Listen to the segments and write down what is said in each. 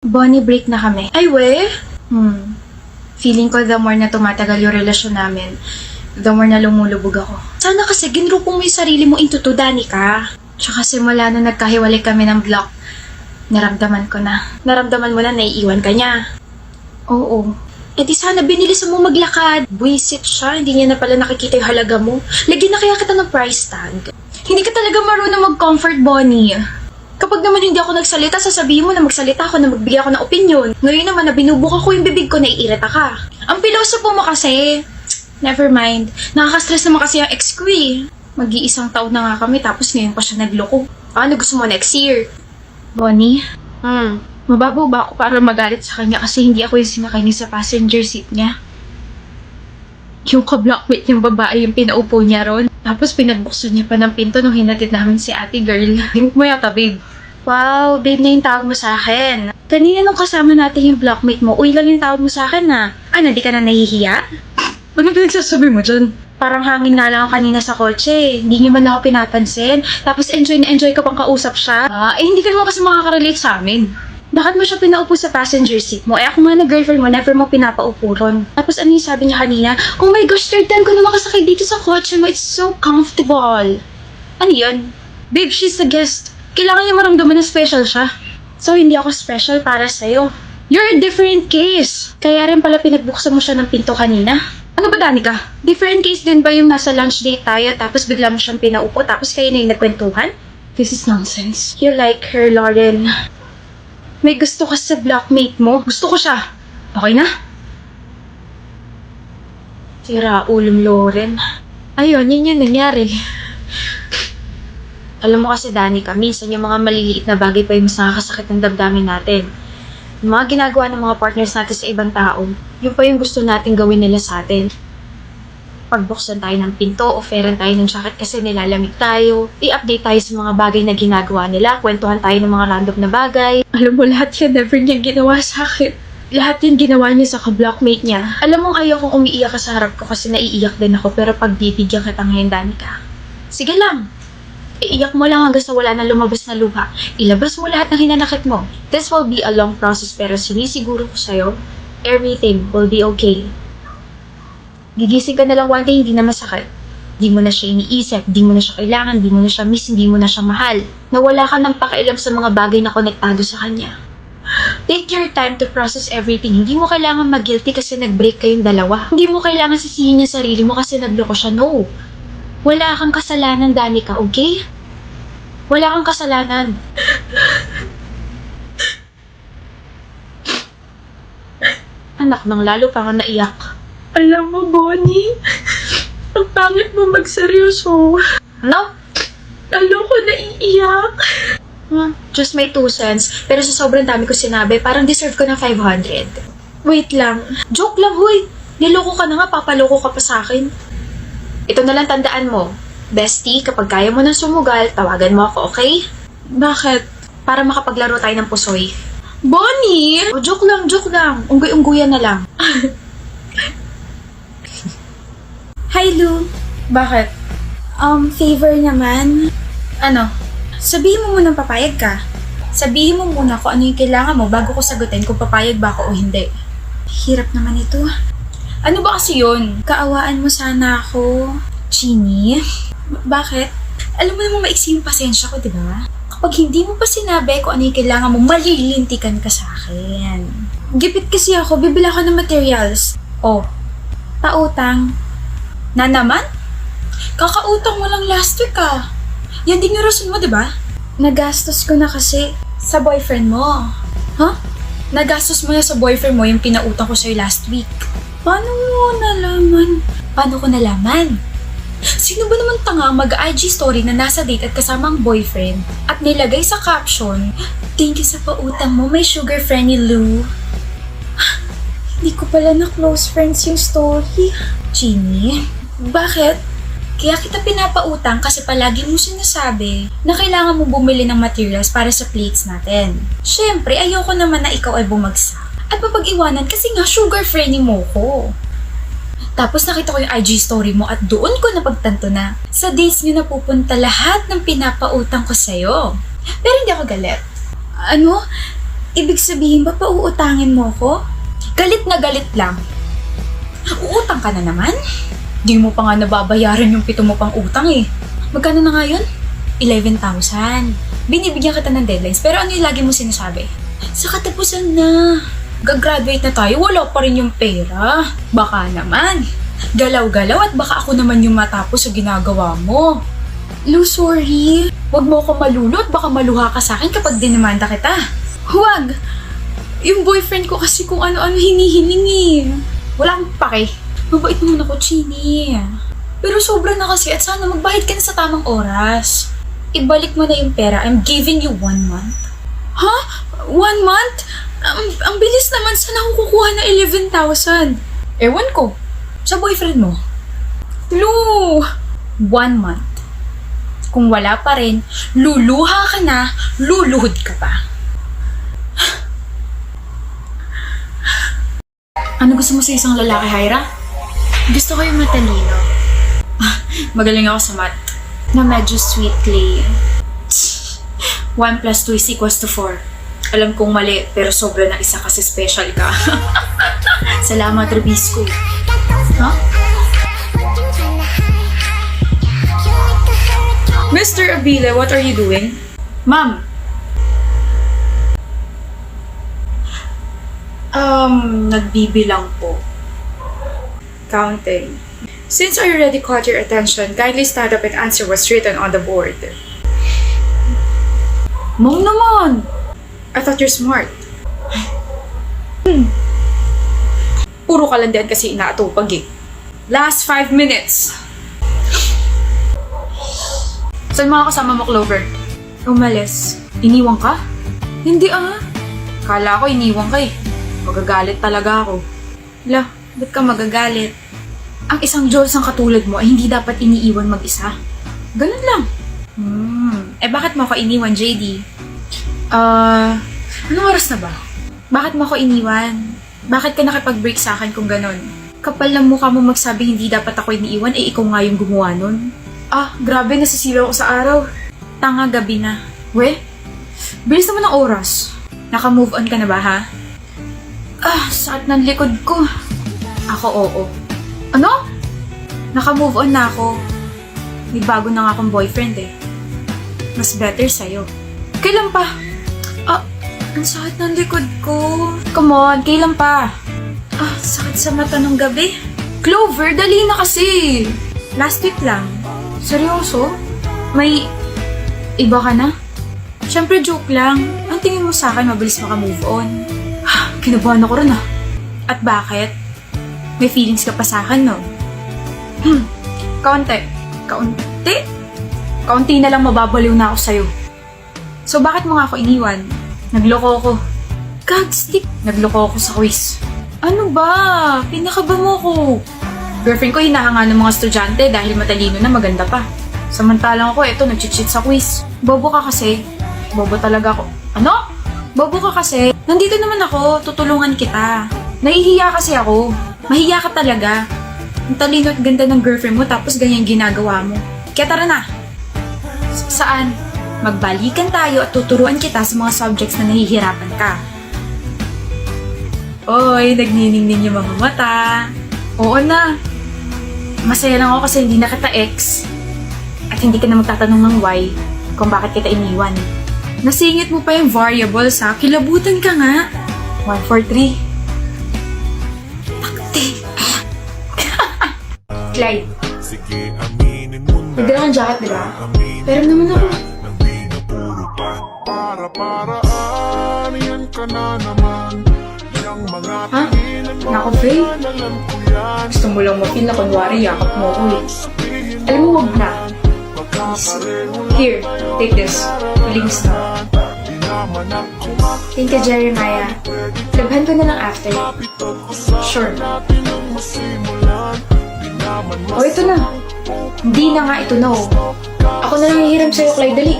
Bonnie, break na kami. Ay, we? Feeling ko the more na tumatagal yung relasyon namin, the more na lumulubog ako. Sana kasi ginrupong mo yung sarili mo into to, Danica. Tsaka simula na nagkahiwalay kami ng block, naramdaman ko na. Naramdaman mo na naiiwan ka niya. Oo. Eh di sana binilis mo maglakad. Buisit siya, hindi niya na pala nakikita yung halaga mo. Lagyan na kaya kita ng price tag. Hindi ka talaga marunong mag-comfort, Bonnie. Kapag naman hindi ako nagsalita, sasabihin mo na magsalita ako na magbigay ako ng opinion. Ngayon naman na binubuka ko yung bibig ko, naiirita ka. Ang piloso po mo kasi. Never mind. Nakaka-stress naman kasi yung ex ko eh. Mag-iisang taon na nga kami tapos ngayon pa siya nagloko. Ano gusto mo next year? Bonnie? Mababaw ba ako para magalit sa kanya kasi hindi ako yung sinakay niya sa passenger seat niya? Yung ka-blockmate yung babae yung pinaupo niya ron. Tapos pinagbuksan niya pa ng pinto nung hinatid namin si ate girl. Think mo yata, babe. Wow, babe na yung tawag mo sa akin. Kanina nung kasama natin yung blockmate mo, uy lang yung tawag mo sa akin na. Ano, di ka na nahihiya? Ano pinagsasabi mo dyan? Parang hangin nga lang ako kanina sa kotse. Hindi niyo man ako pinapansin. Tapos enjoy na enjoy ka pang kausap siya. Hindi ka naman kasi makakarelate sa amin. Bakit mo siya pinaupo sa passenger seat mo? Ako nga na girlfriend mo, never mo pinapaupo ron. Tapos ano yung sabi niya kanina? Oh my gosh, third time ko na makasakay dito sa kotse mo. It's so comfortable. Ano yun? Babe, she's a guest. Kailangan niya maramdaman na special siya. So, hindi ako special para sa'yo. You're a different case. Kaya rin pala pinagbuksan mo siya ng pinto kanina. Ano ba, Danica? Different case din ba yung nasa lunch date tayo tapos bigla mo siyang pinaupo tapos kayo na yung nagkwentuhan? This is nonsense. You like her, Lauren. May gusto ka sa blockmate mo. Gusto ko siya. Okay na? Sira ulong Lauren. Ayun, yun yung nangyari. Alam mo kasi, Danica, minsan yung mga maliliit na bagay pa yung mas nakakasakit ng damdamin natin. Yung mga ginagawa ng mga partners natin sa ibang tao, yun pa yung gusto natin gawin nila sa atin. Pagbuksan tayo ng pinto, offeran tayo ng jacket kasi nilalamig tayo, i-update tayo sa mga bagay na ginagawa nila, kwentuhan tayo ng mga random na bagay. Alam mo, lahat yan never niya ginawa sa akin. Lahat yan ginawa niya sa ka-blockmate niya. Alam mo, ayaw kong umiiyak ka sa harap ko kasi naiiyak din ako, pero pagbibigyan kita ngayon, Danica. Sige lang. Iiyak mo lang hanggang sa wala na lumabas na luha. Ilabas mo lahat ng hinanakit mo. This will be a long process pero sinisiguro ko sa'yo, everything will be okay. Gigising ka na lang one day, hindi na masakit. Di mo na siya iniisip, di mo na siya kailangan, di mo na siya miss, di mo na siya mahal. Nawala ka ng pakialam sa mga bagay na konektado sa kanya. Take your time to process everything. Hindi mo kailangan mag-guilty kasi nag-break kayong dalawa. Hindi mo kailangan sisihin yung sarili mo kasi nagloko siya. No. Wala kang kasalanan, Danica, okay? Wala kang kasalanan. Anak nang lalo pa nga naiyak. Alam mo, Bonnie, ang pangit mo magseryoso. Ano? Lalo ko naiiyak. Just my 2 cents. Pero sa sobrang dami ko sinabi, parang deserve ko ng 500. Wait lang. Joke lang, huy. Niloko ka na nga, papaloko ka pa sa akin. Ito na lang tandaan mo. Bestie, kapag kaya mo ng sumugal, tawagan mo ako, okay? Bakit? Para makapaglaro tayo ng pusoy. Bonnie! Oh, joke lang, joke lang. Unggoy-ungguyan na lang. Hi, Lou. Bakit? Favor naman. Ano? Sabihin mo munang papayag ka. Sabihin mo muna kung ano yung kailangan mo bago ko sagutin kung papayag ba ako o hindi. Hirap naman ito. Ano ba kasi yun? Kaawaan mo sana ako. Genie? Bakit? Alam mo namang maiksi yung pasensya ko, di ba? Kapag hindi mo pa sinabi kung ano yung kailangan mo, malilintikan ka sa akin. Gipit kasi ako, bibila ako ng materials. Oh, pautang. Na naman? Kakautang mo lang last week ah. Yan din yung rason mo, di ba? Nagastos ko na kasi sa boyfriend mo. Huh? Nagastos mo na sa boyfriend mo yung pinautang ko sa'yo last week. Paano mo nalaman? Paano ko nalaman? Sino ba naman tanga mag-IG story na nasa date at kasama ang boyfriend at nilagay sa caption, "Thank you sa pautang mo, my sugar friend ni Lou." Hindi ko pala na close friends yung story. Genie, bakit? Kaya kita pinapautang kasi palagi mo sinasabi na kailangan mo bumili ng materials para sa plates natin. Siyempre, ayoko naman na ikaw ay bumagsak at mapag-iwanan kasi nga sugar friend mo ko. Tapos nakita ko yung IG story mo at doon ko napagtanto na sa dates nyo napupunta lahat ng pinapautang ko sa'yo. Pero hindi ako galit. Ano? Ibig sabihin ba pauutangin mo ko? Galit na galit lang. Uutang ka na naman? Di mo pa nga nababayaran yung 7 mo pang utang eh. Magkano na nga yun? 11,000. Binibigyan kita ng deadlines, pero ano yung lagi mo sinasabi? Sa katapusan na. Gagraduate na tayo, wala pa rin yung pera. Baka naman. Galaw-galaw at baka ako naman yung matapos sa ginagawa mo. Lu, sorry. Huwag mo ako malulot, baka maluha ka sa akin kapag dinamanda kita. Huwag! Yung boyfriend ko kasi kung ano-ano hinihiling eh. Wala akong pake. Mabait naman ako, Chini. Pero sobra na kasi at sana magbayad ka na sa tamang oras. Ibalik mo na yung pera. I'm giving you 1 month. Ha? 1 month? Ang bilis naman. Saan ako kukuha na 11,000? Ewan ko. Sa boyfriend mo. Lu! 1 month. Kung wala pa rin, luluha ka na, luluhod ka pa. Ano gusto mo sa isang lalaki, Hyra? Gusto ko yung matalino. Magaling ako sa math. Na medyo sweet clay. 1 plus 2 is equals to 4. Alam kong mali, pero sobra na isa kasi special ka. Salamat, Rubisco. Huh? Mr. Abile, what are you doing? Ma'am. Nagbibilang po. Counting. Since I already caught your attention, kindly stand up and answer what's written on the board. Mom naman! I thought you're smart. Puro kalandian kasi inaatupag eh. Last 5 minutes. Saan mga kasama mo, Clover? Umalis. Iniwan ka? Hindi ah. Kala ko iniwan ka eh. Magagalit talaga ako. La, ba't ka magagalit? Ang isang Diyos ang katulad mo ay hindi dapat iniiwan mag-isa. Ganun lang. Bakit mo ako iniwan, JD? Anong oras na ba? Bakit mo ako iniwan? Bakit ka nakipag-break sa akin kung ganun? Kapal ng mukha mo magsabi hindi dapat ako iniiwan, eh ikaw nga yung gumawa nun. Grabe, nasisilaw ako sa araw. Tanga, gabi na. We? Bilis naman ng oras. Naka-move on ka na ba, ha? Sakit ng likod ko. Ako, oo. Ano? Naka-move on na ako. May bago na nga akong boyfriend eh. Mas better sa'yo. Kailan pa? Ang sakit ng likod ko. Come on, kailan pa? Sakit sa mata nung gabi. Clover, dali na kasi. Last week lang. Seryoso? May iba ka na? Siyempre joke lang. Ang tingin mo sa akin, mabilis maka-move on. Kinabahan ako rin ah. At bakit? May feelings ka pa sa akin, no? Kaunti. Kaunti? Kaunti na lang mababaliw na ako sa'yo. So bakit mo nga ako iniwan? Nagloko ko. Gagstick. Nagloko ako sa quiz. Ano ba? Pinakaba mo ko. Girlfriend ko hinahanga ng mga estudyante dahil matalino na maganda pa. Samantalang ako, eto, nag-cheat sa quiz. Bobo ka kasi. Bobo talaga ako. Ano? Bobo ka kasi. Nandito naman ako, tutulungan kita. Nahihiya kasi ako. Mahiya ka talaga. Ang talino at ganda ng girlfriend mo tapos ganyan ginagawa mo. Kaya tara na. Saan? Magbalikan tayo at tuturuan kita sa mga subjects na nahihirapan ka. Oy, nagniningning yung mga mata. Oo na. Masaya lang ako kasi hindi na kita ex. At hindi ka na magtatanong ng why kung bakit kita iniwan. Nasingit mo pa yung variables ha. Kilabutan ka nga. 1, 4, 3. Takti. Clyde. Nagdala kang jacket, diba? Pero naman ako. Ha? Naku, Faye. Gusto mo lang mapil na kunwari yakap mo ko eh. Alam mo, wag na. Here, take this. Feelings na. Thank you, Jeremiah. Labhan ko na lang after. Sure. Ito na. Hindi na nga, ito na oh. Ako na lang hihiram sa'yo, Clyde. Dali.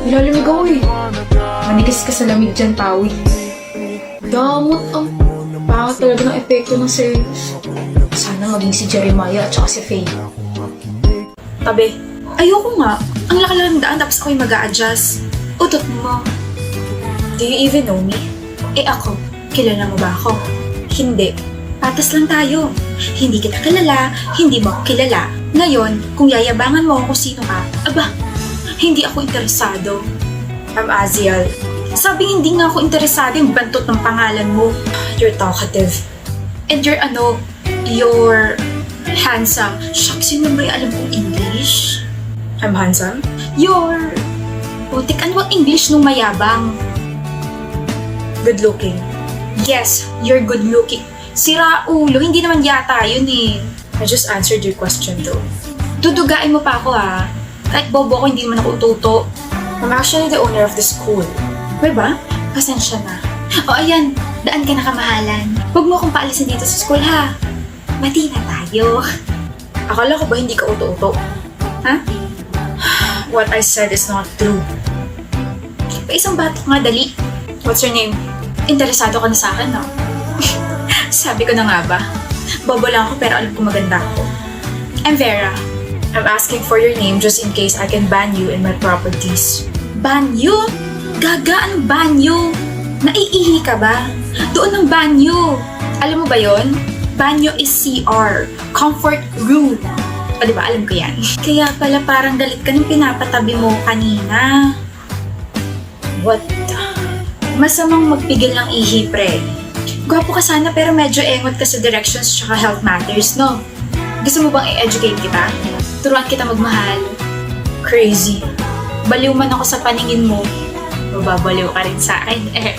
Nilalamig ako eh. Manikis ka sa lamig dyan, Pawi. Damot ang pangit talaga ng epekto ng selos. Sana maging si Jeremiah at saka si Faye. Tabi. Ayoko nga. Ang laki lang ng daan tapos ako'y mag-a-adjust. Utot mo. Do you even know me? Eh ako, kilala mo ba ako? Hindi. Patas lang tayo. Hindi kita kilala, hindi mo ako kilala. Ngayon, kung yayabangan mo kung sino ka, aba, hindi ako interesado. Aziel, sabi hindi nga ako interesado yung bantot ng pangalan mo. You're talkative. And you're handsome. Shucks, yun ba yung alam kong English? I'm handsome? You're... Putik, ano bang English nung mayabang? Good looking. Yes, you're good looking. Sira ulo, hindi naman yata yun eh. I just answered your question though. Dudugain mo pa ako ha. Kahit bobo ko, hindi naman ako ututo. I'm actually the owner of the school. May ba? Pasensya na. O ayan, daan ka na kamahalan. Huwag mo akong paalisin dito sa school ha. Mati na tayo. Akala ko ba hindi ka uto-uto? Ha? What I said is not true. Pa isang batok nga, dali. What's your name? Interesado ka na sa akin, no? Sabi ko na nga ba? Bobo lang ako pero alam ko maganda ako. I'm Vera. I'm asking for your name just in case I can ban you in my properties. Banyo? Gaga, anong banyo? Naiihi ka ba? Doon ang banyo. Alam mo ba yon? Banyo is CR. Comfort room. O diba, alam ko yan. Kaya pala parang galit ka nung pinapatabi mo kanina. What the... Masamang magpigil ng ihi, pre. Gwapo ka sana pero medyo engot ka sa directions tsaka health matters, no? Gusto mo bang i-educate kita? Turuan kita magmahal. Crazy. Baliw man ako sa paningin mo. Mababaliw ka rin sa akin, eh.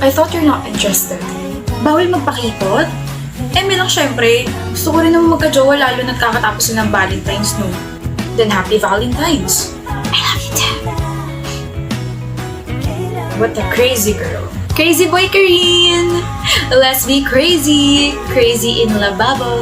I thought you're not interested. Bawal magpakipot? Eh, lang syempre. Gusto ko rin naman magka-jowa lalo na kakatapos na ng Valentine's, no? Then happy Valentine's. I love you too. What a crazy girl. Crazy boy Kareen! Let's be crazy! Crazy in lababo!